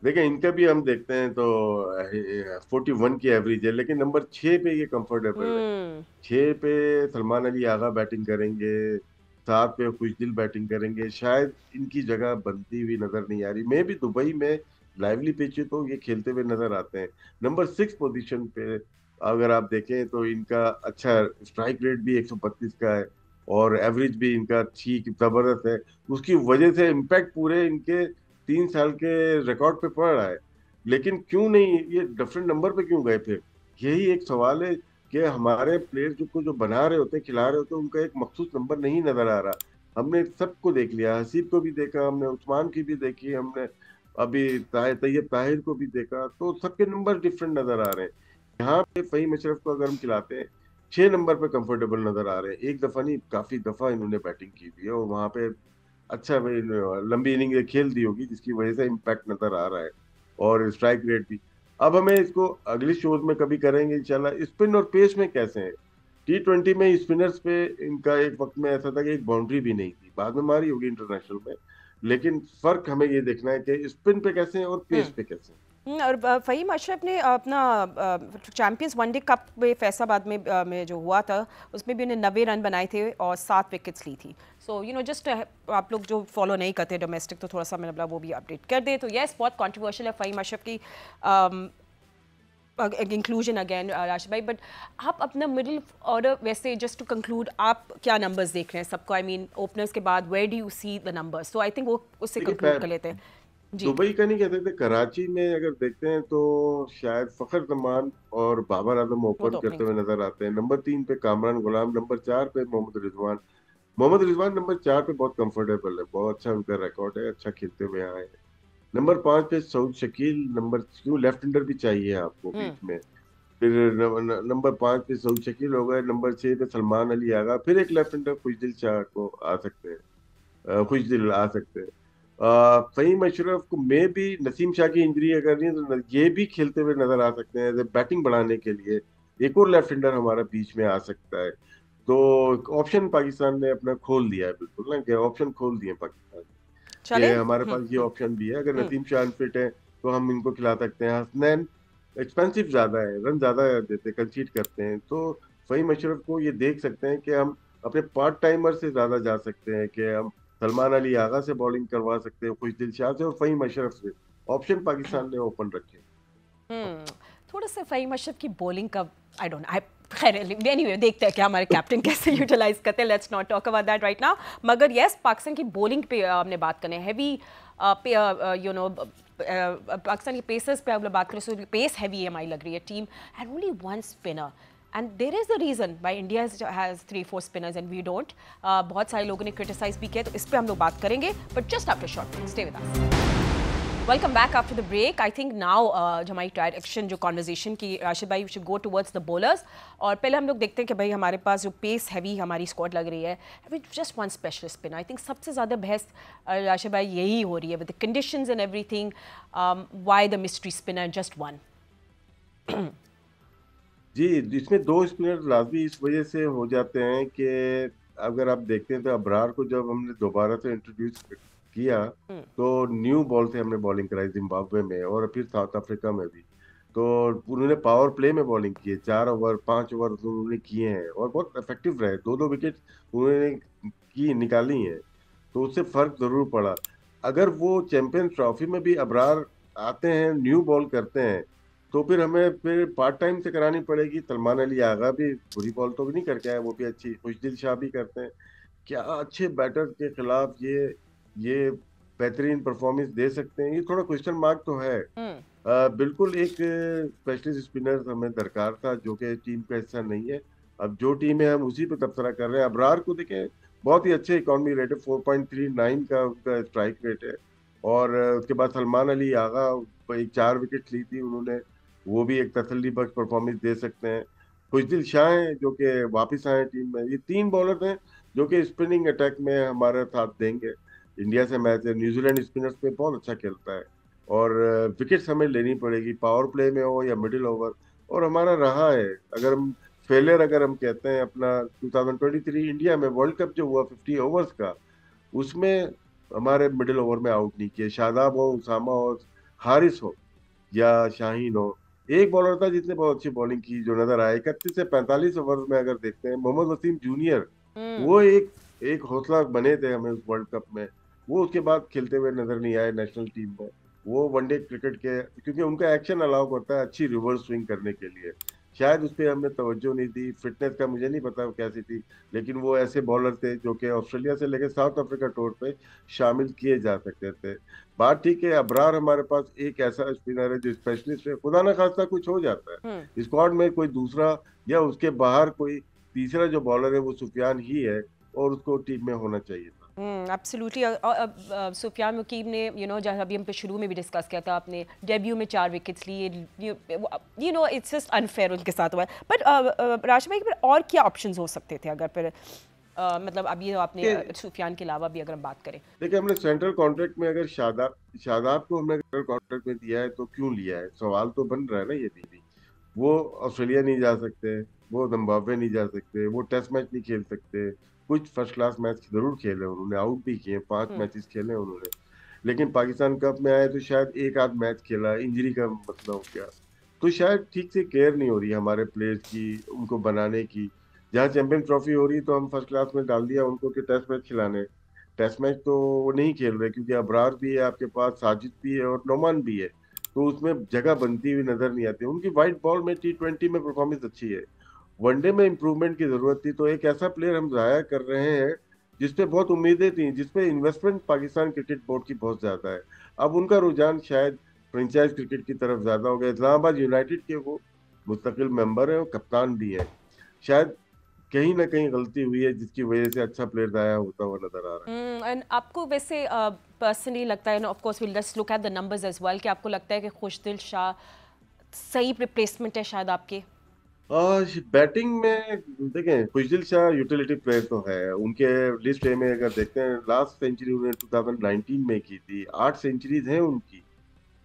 देखिए इनका भी हम देखते हैं तो 41 की एवरेज है, लेकिन नंबर 6 पे ये कंफर्टेबल है। हम्म। 6 पे सलमान अली आगा बैटिंग करेंगे, 7 पे खुशदिल बैटिंग करेंगे, शायद इनकी जगह बनती हुई नजर नहीं आ रही। मैं भी दुबई में लाइवली पिच है तो ये खेलते हुए नजर आते हैं। नंबर 6 पोजीशन पे अगर आप देखें तो इनका अच्छा स्ट्राइक रेट भी 132 का है, और एवरेज भी इनका ठीक जबरदस्त है। उसकी वजह से इम्पैक्ट पूरे इनके 3 साल के रिकॉर्ड पे पड़ रहा है। लेकिन क्यों नहीं ये डिफरेंट नंबर पे क्यों गए फिर, यही एक सवाल है कि हमारे प्लेयर जो बना रहे होते हैं, खिला रहे होते हैं, उनका एक मखसूस नंबर नहीं नजर आ रहा। हमने सबको देख लिया, हसीब को भी देखा हमने, उस्मान की भी देखी हमने, अभी तैयब ताहिर को भी देखा, तो सबके नंबर डिफरेंट नजर आ रहे हैं। यहाँ पे फहीम अशरफ को अगर हम खिलाते हैं, 6 नंबर पे कंफर्टेबल नजर आ रहे हैं। एक दफा नहीं, काफी दफा इन्होंने बैटिंग की हुई है, और वहां पे अच्छा भाई लंबी इनिंग खेल दी होगी जिसकी वजह से इम्पैक्ट नजर आ रहा है, और स्ट्राइक रेट भी। अब हमें इसको अगली शोज में कभी करेंगे इंशाल्लाह। स्पिन और पेस में कैसे हैं, T20 में स्पिनर्स पे इनका एक वक्त में ऐसा था कि एक बाउंड्री भी नहीं थी, बाद में मारी होगी इंटरनेशनल में, लेकिन फर्क हमें ये देखना है कि स्पिन पे कैसे हैं और पेस पे कैसे हैं। और फ़हीम अशरफ ने अपना चैंपियंस वनडे कप में फैसलाबाद में जो हुआ था, उसमें भी उन्हें 90 रन बनाए थे और 7 विकेट्स ली थी। सो यू नो जस्ट आप लोग जो फॉलो नहीं करते डोमेस्टिक, तो थोड़ा सा मतलब वो भी अपडेट कर दे। तो यस, बहुत कंट्रोवर्शियल है फ़हीम अशरफ की इंक्लूजन अगेन राशिद भाई। बट आप अपना मिडिल ऑर्डर वैसे, जस्ट टू कंक्लूड, आप क्या नंबर्स देख रहे हैं सबको? आई मीन ओपनर्स के बाद where do you see the numbers? तो आई थिंक वो उससे कंक्लूड कर देखिए लेते हैं। जी। दुबई का नहीं कह सकते, कराची में अगर देखते हैं तो शायद फखर जमान और बाबर आजम वो ओपन तो करते ओपनिंग। हुए नजर आते हैं। नंबर 3 पे कामरान गुलाम, नंबर 4 पे मोहम्मद रिजवान। मोहम्मद रिजवान नंबर 4 पे बहुत कंफर्टेबल है, बहुत अच्छा उनका रिकॉर्ड है, अच्छा खेलते हुए आए हैं। नंबर 5 पे सऊद शकील, नंबर क्यों लेफ्ट हैंडर भी चाहिए आपको बीच में। फिर नंबर 5 पे सऊद शकील हो गए, नंबर 6 पे सलमान अली आगा, फिर एक लेफ्ट हैंडर खुशदिल शाह को आ सकते हैं, खुशदिल आ सकते हैं। फहीम अशरफ को में भी नसीम शाह की इंजरी अगर नहीं है तो ये भी खेलते हुए नजर आ सकते हैं बैटिंग बढ़ाने के लिए। एक और लेफ्ट हैंडर हमारा बीच में आ सकता है। तो ऑप्शन पाकिस्तान ने अपना खोल दिया है, बिल्कुल ना, कि ऑप्शन खोल दिए पाकिस्तान ने, चले। कि हमारे पास ये ऑप्शन भी है, अगर नसीम शाह अनफिट है तो हम इनको खिला सकते हैं। हसनैन एक्सपेंसिव ज्यादा है, रन ज्यादा देते, कंसीड करते हैं, तो फहीम अशरफ को ये देख सकते हैं कि हम अपने पार्ट टाइमर से ज्यादा जा सकते हैं, कि हम सलमान अली आगा से बॉलिंग करवा सकते हैं, खुशदिल शाह से और फहीम अशरफ से। ऑप्शन पाकिस्तान ने ओपन रखे। हम्म। थोड़ा सा फ़हीम अशरफ की बॉलिंग का आई डोंट आई, खैर एनीवे देखते हैं कि हमारे कैप्टन कैसे यूटिलाइज करते हैं। Let's not talk about that right now. मगर यस, पाकिस्तान की बॉलिंग पे हमने बात करनी है, हैवी यू नो पाकिस्तान की पेसर्स पे अगर बात करें तो पेस हैवी हमारी लग रही है team, and only one spinner. And there is the reason why India has 3-4 spinners and we don't. बहुत सारे लोगों ने क्रिटिसाइज भी किया, तो इस पर हम लोग बात करेंगे, but just after short break. Stay with us. Welcome back after the break. I think now जो हमारी डायरेक्शन जो कॉन्वर्जेशन की, राशिद भाई, should go towards the bowlers. और पहले हम लोग देखते हैं कि भाई हमारे पास जो पेस हैवी हमारी स्क्वाड लग रही है, just one special spinner. I think सबसे ज़्यादा बहस राशिद भाई यही हो रही है with the conditions and everything, why the mystery spinner just one? जी, इसमें दो स्पिनर लाजमी इस वजह से हो जाते हैं कि अगर आप देखते हैं तो अबरार को जब हमने दोबारा से इंट्रोड्यूस किया तो न्यू बॉल से हमने बॉलिंग कराई जिम्बाब्वे में और फिर साउथ अफ्रीका में भी। तो उन्होंने पावर प्ले में बॉलिंग की है, 4 ओवर 5 ओवर उन्होंने किए हैं और बहुत इफेक्टिव रहे, 2-2 विकेट उन्होंने की निकाली हैं। तो उससे फर्क जरूर पड़ा। अगर वो चैंपियंस ट्रॉफी में भी अबरार आते हैं, न्यू बॉल करते हैं, तो फिर हमें फिर पार्ट टाइम से करानी पड़ेगी। सलमान अली आगा भी बुरी बॉल तो भी नहीं करके आए, वो भी अच्छी, खुशदिल शाह भी करते हैं। क्या अच्छे बैटर के खिलाफ ये बेहतरीन परफॉर्मेंस दे सकते हैं, ये थोड़ा क्वेश्चन मार्क तो है। हम्म। बिल्कुल एक स्पेशलिस्ट स्पिनर हमें दरकार था जो कि टीम का हिस्सा नहीं है। अब जो टीम है हम उसी पे तबसरा कर रहे हैं। अबरार को देखें, बहुत ही अच्छे इकॉनमी रेट है, 4.39 का उनका स्ट्राइक रेट है। और उसके बाद सलमान अली आगा, एक 4 विकेट ली थी उन्होंने, वो भी एक तसल्ली बख्श परफॉर्मेंस दे सकते हैं। खुशदिल शाह हैं जो कि वापस आए टीम में। ये 3 बॉलर हैं जो कि स्पिनिंग अटैक में हमारा साथ देंगे। इंडिया से मैच है, न्यूजीलैंड स्पिनर्स पे बहुत अच्छा खेलता है, और विकेट्स हमें लेनी पड़ेगी, पावर प्ले में हो या मिडिल ओवर। और हमारा रहा है, अगर हम फेलियर अगर हम कहते हैं अपना 2023 इंडिया में वर्ल्ड कप जो हुआ 50 ओवर्स का, उसमें हमारे मिडिल ओवर में आउट नहीं किए। शादाब हो, उसामा हो, हारिस हो या शाहीन हो, एक बॉलर था जिसने बहुत अच्छी बॉलिंग की जो नजर आया 31 से 45 ओवर में। अगर देखते हैं मोहम्मद वसीम जूनियर, हम्म। वो एक एक हौसला बने थे हमें उस वर्ल्ड कप में। वो उसके बाद खेलते हुए नजर नहीं आए नेशनल टीम में। वो वनडे क्रिकेट के, क्योंकि उनका एक्शन अलाउ करता है अच्छी रिवर्स स्विंग करने के लिए, शायद उस पर हमने तवज्जो नहीं दी। फिटनेस का मुझे नहीं पता वो कैसी थी, लेकिन वो ऐसे बॉलर थे जो कि ऑस्ट्रेलिया से लेकर साउथ अफ्रीका टूर पे शामिल किए जा सकते थे। बात ठीक है, अबरार हमारे पास एक ऐसा स्पिनर है जो स्पेशलिस्ट है, खुदा ना खास्ता कुछ हो जाता हम्म। है स्क्वाड में कोई दूसरा या उसके बाहर कोई तीसरा जो बॉलर है वो सुफियान ही है, और उसको टीम में होना चाहिए था। एब्सोल्युटली। और सुफियान मुकीम ने जैसे अभी हम पे शुरू में भी डिस्कस किया था, आपने डेब्यू में 4 विकेट्स लिए, इट्स जस्ट अनफेयर उनके साथ हुआ है। बट राशिद भाई, फिर और क्या ऑप्शंस हो सकते थे अगर फिर मतलब अभी तो आपने सुफियान के अलावा भी अगर हम बात करें। देखिए, हमने सेंट्रल कॉन्ट्रैक्ट में अगर शादाब शादाब को हमने सेंट्रल कॉन्ट्रैक्ट में दिया है तो क्यों लिया है, सवाल तो बन रहा है ना ये भी। वो ऑस्ट्रेलिया नहीं जा सकते, वो जिम्बाब्वे नहीं जा सकते, वो टेस्ट मैच नहीं खेल सकते। कुछ फर्स्ट क्लास मैच जरूर खेले उन्होंने, आउट भी किए, 5 मैचेस खेले उन्होंने, लेकिन पाकिस्तान कप में आए तो शायद एक आध मैच खेला, इंजरी का मसला हो गया। तो शायद ठीक से केयर नहीं हो रही हमारे प्लेयर्स की उनको बनाने की। जहाँ चैंपियन ट्रॉफी हो रही तो हम फर्स्ट क्लास में डाल दिया उनको कि टेस्ट मैच खिलाने। टेस्ट मैच तो वो नहीं खेल रहे क्योंकि अबरार भी है आपके पास, साजिद भी है और नोमान भी है, तो उसमें जगह बनती हुई नजर नहीं आती उनकी। व्हाइट बॉल में T20 में परफॉर्मेंस अच्छी है, वनडे में इंप्रूवमेंट की जरूरत थी। तो एक ऐसा प्लेयर हम जाया कर रहे हैं जिसपे बहुत उम्मीदें थी, जिसपे इन्वेस्टमेंट पाकिस्तान क्रिकेट बोर्ड की बहुत ज्यादा है। अब उनका रुझान शायद फ्रेंचाइज क्रिकेट की तरफ ज्यादा हो गया। इस्लामाबाद यूनाइटेड के वो मुस्तकिल मेंबर है और कप्तान भी है। शायद कहीं ना कहीं गलती हुई है जिसकी वजह से अच्छा प्लेयर जाया होता हुआ नजर आ रहा है। एंड आपको वैसे पर्सनली लगता है, of course will just look at the numbers as well, कि आपको लगता है कि खुशदिल शाह सही रिप्लेसमेंट है शायद आपके। आज बैटिंग में देखें, खुशदिल शाह यूटिलिटी प्लेयर तो है। उनके लिस्ट ए में अगर देखते हैं, लास्ट सेंचुरी उन्होंने 2019 में की थी, 8 सेंचुरीज हैं उनकी।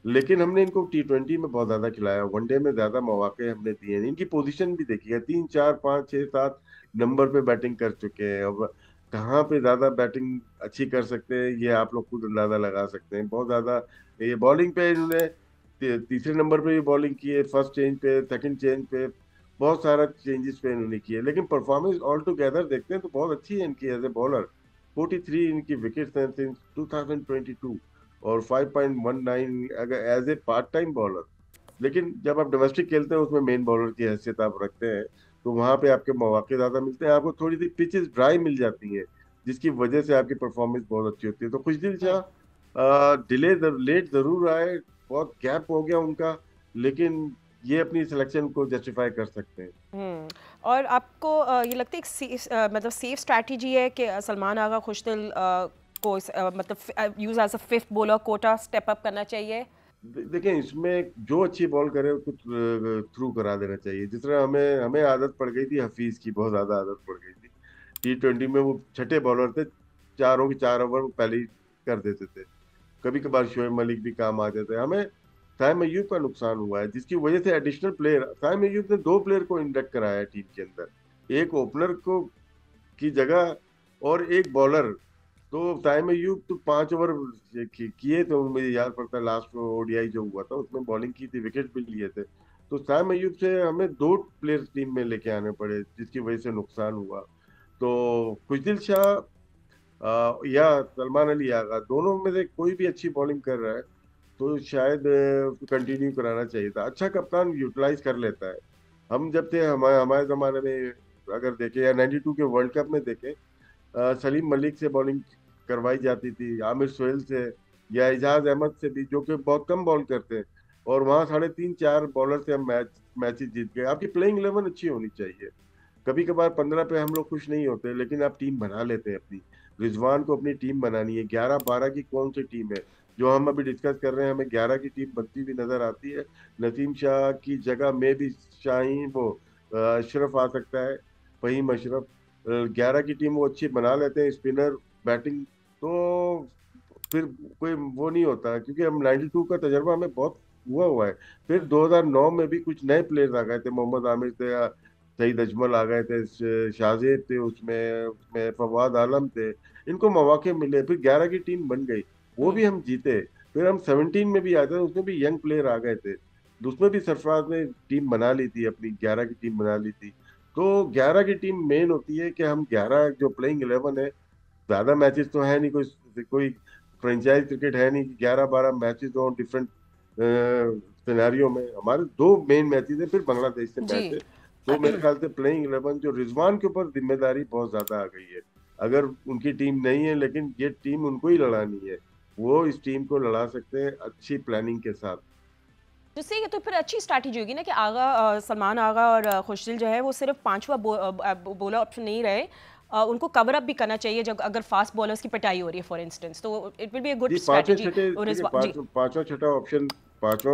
लेकिन हमने इनको T20 में बहुत ज्यादा खिलाया, वनडे में ज्यादा मौके हमने दिए हैं। इनकी पोजीशन भी देखिए, 3 4 5 6 7 नंबर पे बैटिंग कर चुके हैं। अब कहाँ पे ज्यादा बैटिंग अच्छी कर सकते हैं ये आप लोग खुद अंदाजा लगा सकते हैं। बहुत ज्यादा ये बॉलिंग पे इन्होंने तीसरे नंबर पे भी बॉलिंग की है, फर्स्ट चेंज पे, सेकंड चेंज पे, बहुत सारा चेंजेस पे इन्होंने किए। लेकिन परफॉर्मेंस ऑल टुगेदर देखते हैं तो बहुत अच्छी है इनकी एज ए बॉलर। 43 इनकी विकेट्स हैं सिंस 2022, और 5.19 अगर as a part time bowler. लेकिन जब आप डोमेस्टिक खेलते हैं उसमें मेन बॉलर की हैसियत आप रखते हैं, तो वहां पे आपके मौके ज्यादा मिलते हैं, आपको थोड़ी सी पिचेस ड्राई मिल जाती हैं, जिसकी वजह से आपकी परफॉर्मेंस बहुत अच्छी होती है। तो खुशदिल शाह डिले लेट जरूर आए, बहुत गैप हो गया उनका, लेकिन ये अपनी सिलेक्शन को जस्टिफाई कर सकते हैं। और आपको ये लगता है मतलब सेफ स्ट्रैटेजी है कि सलमान आगा खुशदिल को मतलब use as a fifth bowler quota step up करना चाहिए। देखें, इसमें जो अच्छी बॉल करे उसको थ्रू करा देना चाहिए। जिस तरह हमें हमें आदत पड़ गई थी हफीज की, बहुत ज्यादा आदत पड़ गई थी। T20 में वो छठे बॉलर थे, चारों के 4 ओवर वो पहले ही कर देते थे। कभी कभार शोएब मलिक भी काम आ जाते हैं। हमें साइम अय्यूब का नुकसान हुआ है जिसकी वजह से एडिशनल प्लेयर, साइम अय्यूब ने 2 प्लेयर को इंडक्ट कराया है टीम के अंदर, एक ओपनर को की जगह और एक बॉलर। तो साइम अय्यूब तो 5 ओवर किए थे, मुझे याद पड़ता है लास्ट ODI जो हुआ था उसमें बॉलिंग की थी, विकेट भी लिए थे। तो साइम अय्यूब से हमें 2 प्लेयर टीम में लेके आने पड़े जिसकी वजह से नुकसान हुआ। तो खुशदिल शाह या सलमान अली आगा, दोनों में से कोई भी अच्छी बॉलिंग कर रहा है तो शायद उसको कंटिन्यू कराना चाहिए था। अच्छा कप्तान यूटिलाइज कर लेता है। हम जब थे हमारे हमारे जमाने में अगर देखें या 92 के वर्ल्ड कप में देखें, सलीम मलिक से बॉलिंग करवाई जाती थी आमिर सोहेल से या एजाज अहमद से भी, जो कि बहुत कम बॉल करते हैं, और वहाँ 3.5-4 बॉलर से हम मैचेस जीत गए। आपकी प्लेइंग 11 अच्छी होनी चाहिए। कभी कभार 15 पे हम लोग खुश नहीं होते, लेकिन आप टीम बना लेते हैं अपनी। रिजवान को अपनी टीम बनानी है। 11-12 की कौन सी टीम है जो हम अभी डिस्कस कर रहे हैं? हमें 11 की टीम बनती हुई नजर आती है। नसीम शाह की जगह में भी शाहीन वो अशरफ आ सकता है, फहीम अशरफ। 11 की टीम वो अच्छी बना लेते हैं, स्पिनर, बैटिंग। तो फिर कोई वो नहीं होता, क्योंकि हम 92 का तजर्बा हमें बहुत हुआ हुआ है। फिर 2009 में भी कुछ नए प्लेयर्स आ गए थे, मोहम्मद आमिर थे, सईद अजमल आ गए थे, शाहजेब थे, उसमें उसमें फवाद आलम थे। इनको मौके मिले, फिर 11 की टीम बन गई, वो भी हम जीते। फिर हम 17 में भी आए थे, उसमें भी यंग प्लेयर आ गए थे, उसमें भी सरफराज ने टीम बना ली थी, अपनी 11 की टीम बना ली थी। तो 11 की टीम मेन होती है कि हम 11 जो प्लेइंग 11 है, ज्यादा मैचेस तो है नहीं, कोई कोई फ्रेंचाइज क्रिकेट है नहीं कि 11-12 मैचेस हो डिफरेंट सिनेरियो में। हमारे दो मेन मैचेस है, फिर बांग्लादेश से जी। मैच है। तो मेरे ख्याल से प्लेइंग 11 जो रिजवान के ऊपर जिम्मेदारी बहुत ज्यादा आ गई है। अगर उनकी टीम नहीं है, लेकिन ये टीम उनको ही लड़ानी है, वो इस टीम को लड़ा सकते हैं अच्छी प्लानिंग के साथ। जिससे ये तो फिर अच्छी स्ट्रैटेजी होगी ना कि आगा सलमान आगा और खुशदिल जो है वो सिर्फ पांचवा बॉलर ऑप्शन नहीं रहे, उनको कवर अप भी करना चाहिए जब अगर फास्ट बॉलर्स की पिटाई हो रही है फॉर इंस्टेंस, तो it will be a good जी, स्ट्रैटेजी। पांचवा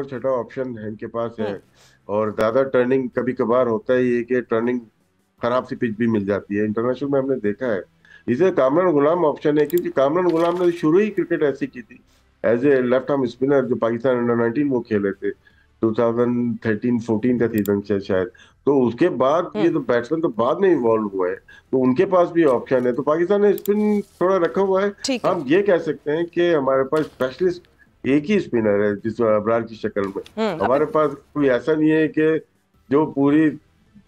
छठा ऑप्शन है इनके पास है। हम्म। और ज्यादा टर्निंग कभी कभार होता ही है कि टर्निंग खराब सी पिच भी मिल जाती है, इंटरनेशनल में हमने देखा है। इसे कामरान गुलाम ऑप्शन है, क्योंकि कामरान गुलाम ने शुरू ही क्रिकेट ऐसी की थी, as a left arm spinner, जो पाकिस्तान अंडर 19 वो खेले थे 2013-14 का सीजन से शायद। तो उसके बाद ये हम्म। तो बैट्समैन तो बाद में इवॉल्व हुआ है, तो उनके पास भी ऑप्शन है। तो पाकिस्तान ने स्पिन थोड़ा रखा हुआ है। ठीक है। हम ये कह सकते हैं कि हमारे पास स्पेशलिस्ट एक ही स्पिनर है, जिस अबरार की शक्ल में। अभी हमारे पास कोई ऐसा नहीं है कि जो पूरी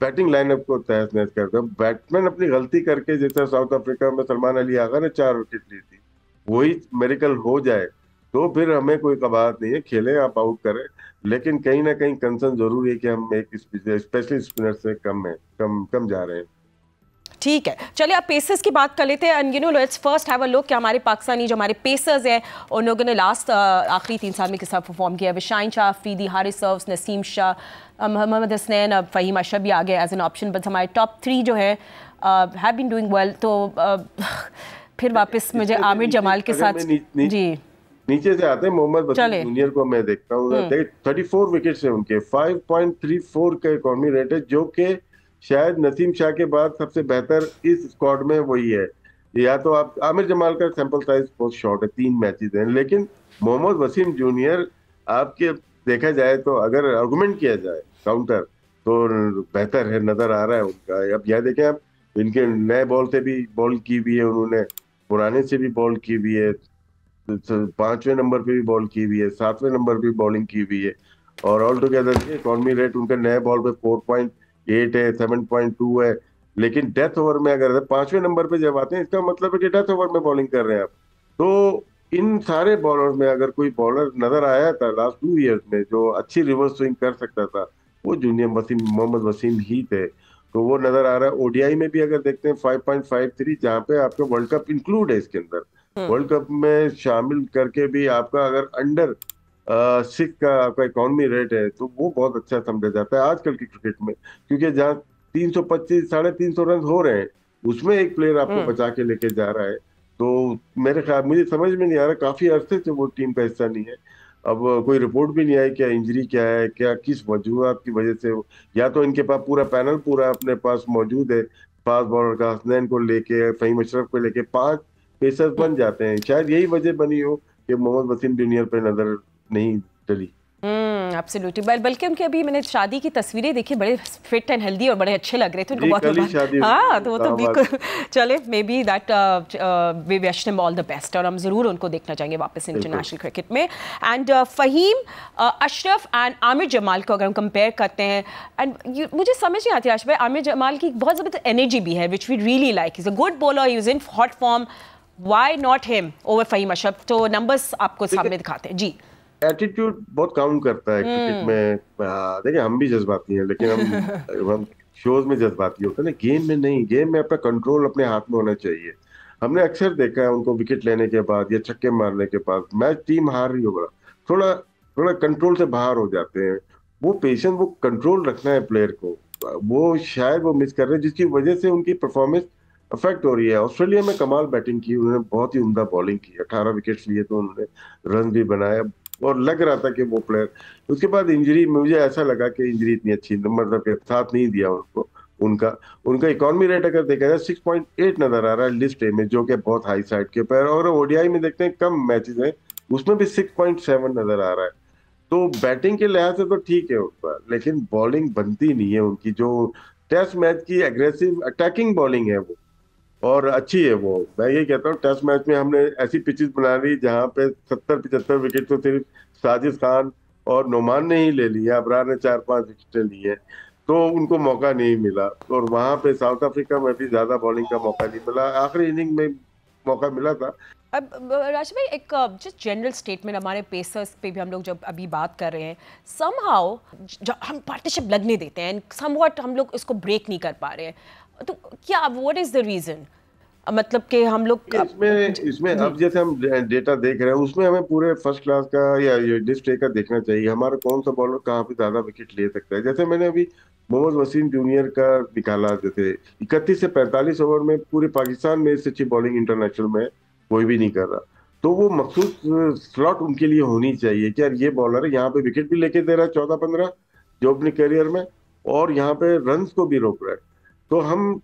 बैटिंग लाइनअप को तहस नहस करता है। बैट्समैन अपनी गलती करके, जैसे साउथ अफ्रीका में सलमान अली आगा ने 4 विकेट ली थी, वही मेरिकल हो जाए तो फिर हमें कोई कबाहत नहीं है, खेले आप आउट करें। लेकिन कहीं ना कहीं कंसर्न जरूर है कि हम एक स्पेशल स्पिनर से कम है, कम कम जा रहे हैं। ठीक है, चलिए आप पेसर्स की बात कर लेते हैं। And you know let's first have a look कि हमारे पाकिस्तानी जो हमारे पेसर्स हैं उन लोगों ने लास्ट आखिरी 3 साल में किस तरह परफॉर्म किया है। शाहीन शाह अफरीदी, हारिस सर्व्स, नसीम शाह, मोहम्मद हसनैन, अब फहीम अशरफ भी आ गए एज एन ऑप्शन, बट हमारे टॉप 3 जो है हैव बीन डूइंग वेल। तो फिर वापस मुझे आमिर जमाल के साथ जी नीचे से आते हैं। मोहम्मद वसीम चले। जूनियर को मैं देखता हूँ, 34 विकेट्स है उनके, 5.34 का इकॉनमी रेट है, जो कि शायद नसीम शाह के बाद सबसे बेहतर इस स्क्वाड में वही है। या तो आप आमिर जमाल का सैंपल साइज बहुत शॉर्ट है, 3 मैचेस हैं, लेकिन मोहम्मद वसीम जूनियर आपके देखा जाए तो अगर आर्गुमेंट किया जाए काउंटर, तो बेहतर है, नजर आ रहा है उनका। अब यह देखें आप, इनके नए बॉल से भी बॉल की हुई है उन्होंने, पुराने से भी बॉल की हुई है, 5वें नंबर पे भी बॉल की हुई है, 7वें नंबर पे बॉलिंग की हुई है। और ऑल टुगेदर इकॉनमी रेट उनका नए बॉल पे 4.8 है, 7.2 है। लेकिन डेथ ओवर में अगर 5वें नंबर पे जब आते हैं, इसका मतलब है कि डेथ ओवर में बॉलिंग कर रहे हैं आप। तो इन सारे बॉलर में अगर कोई बॉलर नजर आया था लास्ट 2 इयर्स में जो अच्छी रिवर्स स्विंग कर सकता था, वो जूनियर वसीम, मोहम्मद वसीम ही थे। तो वो नजर आ रहा है। ओडीआई में भी अगर देखते हैं 5.53, जहाँ पे आपका वर्ल्ड कप इंक्लूड है इसके अंदर, वर्ल्ड कप में शामिल करके भी आपका अगर अंडर 6 का आपका इकॉनमी रेट है, तो वो बहुत अच्छा समझा जाता है आजकल की क्रिकेट में। क्योंकि जहाँ 325 350 रन हो रहे हैं, उसमें एक प्लेयर आपको बचा के लेके जा रहा है। तो मेरे ख्याल, मुझे समझ में नहीं आ रहा, काफी अरसे से वो टीम का हिस्सा नहीं है। अब कोई रिपोर्ट भी नहीं आई क्या इंजरी क्या है, क्या किस वजूहत की वजह से या तो इनके पास पूरा पैनल पूरा अपने पास मौजूद है, फास्ट बॉलर का, हसनैन को लेके, फहीम अशरफ को लेके 5 पेसर्स बन जाते हैं। शायद यही वजह बनी हो कि मोहम्मद वसीम जूनियर पे नजर नहीं डली। एब्सोल्युटली। बल्कि उनके अभी मैंने शादी की तस्वीरें देखी, बड़े फिट एंड हेल्दी और बड़े अच्छे लग रहे थे उनको, बहुत कल ही शादी। हाँ, तो वो तो बिल्कुल चले, maybe that we wish them all the best, और हम जरूर उनको देखना चाहेंगे वापस इंटरनेशनल क्रिकेट में। एंड फहीम अशरफ एंड आमिर जमाल को अगर हम कंपेयर करते हैं, एंड मुझे समझ नहीं आती आशिफ भाई, आमिर जमाल की बहुत ज़बरदस्त एनर्जी भी है which we really like, is a good bowler, he is in hot form, why not him over Faheem Ashraf? तो नंबर्स आपको सामने दिखाते हैं जी। एटीट्यूड बहुत काउंट करता है क्रिकेट में। देखिए, हम भी जज्बाती हैं, लेकिन हम शोज में जज्बाती होते हैं ना, गेम में नहीं। गेम में अपना कंट्रोल अपने हाथ में होना चाहिए। हमने अक्सर देखा है उनको विकेट लेने के बाद या छक्के मारने के बाद मैच टीम हार रही होगा, थोड़ा थोड़ा कंट्रोल से बाहर हो जाते हैं। वो पेशेंस, वो कंट्रोल रखना है प्लेयर को, वो शायद वो मिस कर रहे हैं, जिसकी वजह से उनकी परफॉर्मेंस अफेक्ट हो रही है। ऑस्ट्रेलिया में कमाल बैटिंग की, उन्होंने बहुत ही उम्दा बॉलिंग की, 18 विकेट लिए तो उन्होंने रन भी बनाया और लग रहा था कि वो प्लेयर, उसके बाद इंजरी, मुझे ऐसा लगा कि इंजरी इतनी अच्छी मतलब के साथ नहीं दिया उनको। उनका उनका इकॉनमी रेट अगर देखा जाए 6.8 नजर आ रहा है लिस्ट ए में, जो कि बहुत हाई साइड के ऊपर, और ओडीआई में देखते हैं कम मैचेस हैं उसमें भी 6.7 नजर आ रहा है। तो बैटिंग के लिहाज से तो ठीक है ऊपर, लेकिन बॉलिंग बनती नहीं है उनकी, जो टेस्ट मैच की एग्रेसिव अटैकिंग बॉलिंग है वो और अच्छी है वो। मैं यही कहता हूँ टेस्ट मैच में हमने ऐसी पिचेस बना ली जहां पे 70-75 विकेट तो सिर्फ साजिद खान और नोमान ने ही ले लिया, अबरार ने 4-5 विकेटें ली है, तो उनको मौका नहीं मिला। और वहां पे साउथ अफ्रीका में भी ज्यादा बॉलिंग का मौका नहीं मिला, आखिरी इनिंग में मौका मिला था। अब राज भाई, एक जस्ट जनरल स्टेटमेंट, हमारे पेसर्स पे भी हम लोग जब अभी बात कर रहे हैं, समहाउ हम पार्टनरशिप लगने देते हैं, समवॉट हम लोग इसको ब्रेक नहीं कर पा रहे हैं, तो क्या व्हाट इज द रीजन? मतलब कि हम लोग इसमें इसमें अब जैसे हम डेटा देख रहे हैं उसमें हमें पूरे फर्स्ट क्लास का या लिस्ट ए का देखना चाहिए, हमारा कौन सा बॉलर कहाँ पे ज्यादा विकेट ले सकता है। जैसे मैंने अभी मोहम्मद वसीम जूनियर का निकाला, जैसे 31 से 45 ओवर में पूरे पाकिस्तान में इससे अच्छी बॉलिंग इंटरनेशनल में कोई भी नहीं कर रहा, तो वो मखसूस स्लॉट उनके लिए होनी चाहिए कि यार ये बॉलर है, यहाँ पे विकेट भी लेके दे रहा है 14-15 जो अपने करियर में, और यहाँ पे रन्स को भी रोक रहा है। तो हम,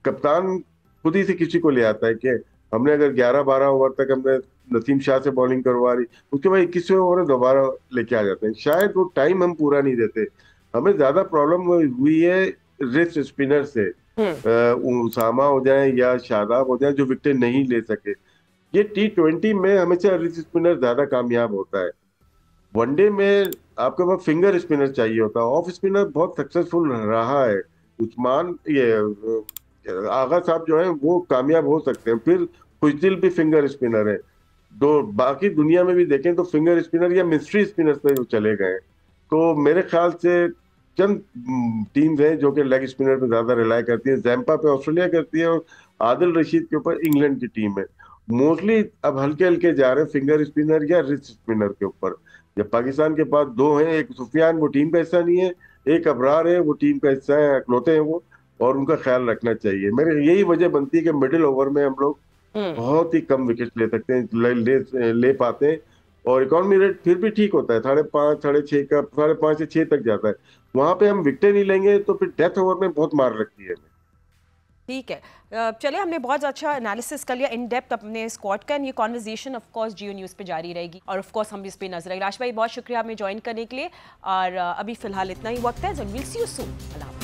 कप्तान खुद ही से किसी को ले आता है कि हमने अगर 11-12 ओवर तक हमने नसीम शाह से बॉलिंग करवा रही, उसके बाद 21वें ओवर में दोबारा लेके आ जाते हैं, शायद वो टाइम हम पूरा नहीं देते। हमें ज्यादा प्रॉब्लम हुई है रिस्ट स्पिनर से, उसामा हो जाए या शादाब हो जाए जो विकेट नहीं ले सके। ये T20 में हमेशा रिस्ट स्पिनर ज्यादा कामयाब होता है, वनडे में आपके पास फिंगर स्पिनर चाहिए होता है। ऑफ स्पिनर बहुत सक्सेसफुल रहा है, उस्मान ये आगा साहब जो है वो कामयाब हो सकते हैं, फिर खुशदिल भी फिंगर स्पिनर है। दो बाकी दुनिया में भी देखें तो फिंगर स्पिनर या मिस्ट्री स्पिनर पे वो चले गए। तो मेरे ख्याल से चंद टीम्स हैं जो कि लेग स्पिनर पे ज्यादा रिलाय करती है, जैम्पा पे ऑस्ट्रेलिया करती है और आदिल रशीद के ऊपर इंग्लैंड की टीम है। मोस्टली अब हल्के हल्के जा रहे हैं फिंगर स्पिनर या रिस्ट स्पिनर के ऊपर। जब पाकिस्तान के पास दो हैं, एक सुफियान वो टीम का हिस्सा नहीं है, एक अबरार है वो टीम का हिस्सा है, अकलौते हैं वो, और उनका ख्याल रखना चाहिए। मेरे यही वजह बनती है कि मिडिल ओवर में हम लोग बहुत ही कम विकेट ले सकते हैं, ले पाते हैं, और इकॉनमी रेट फिर भी ठीक होता है, 5.5 6.5 का, 5.5 से 6 तक जाता है। वहां पे हम विकेट नहीं लेंगे तो फिर डेथ ओवर में बहुत मार लगती है। ठीक है, चलिए, हमने बहुत अच्छा एनालिसिस कर लिया इन डेप्थ अपने स्क्वाड का, ये conversation of course Jio news पे जारी रहेगी और ऑफ कोर्स हम इस पे नजर रखेंगे। राज भाई, बहुत शुक्रिया हमें ज्वाइन करने के लिए, और अभी फिलहाल इतना ही वक्त है। Will see you soon.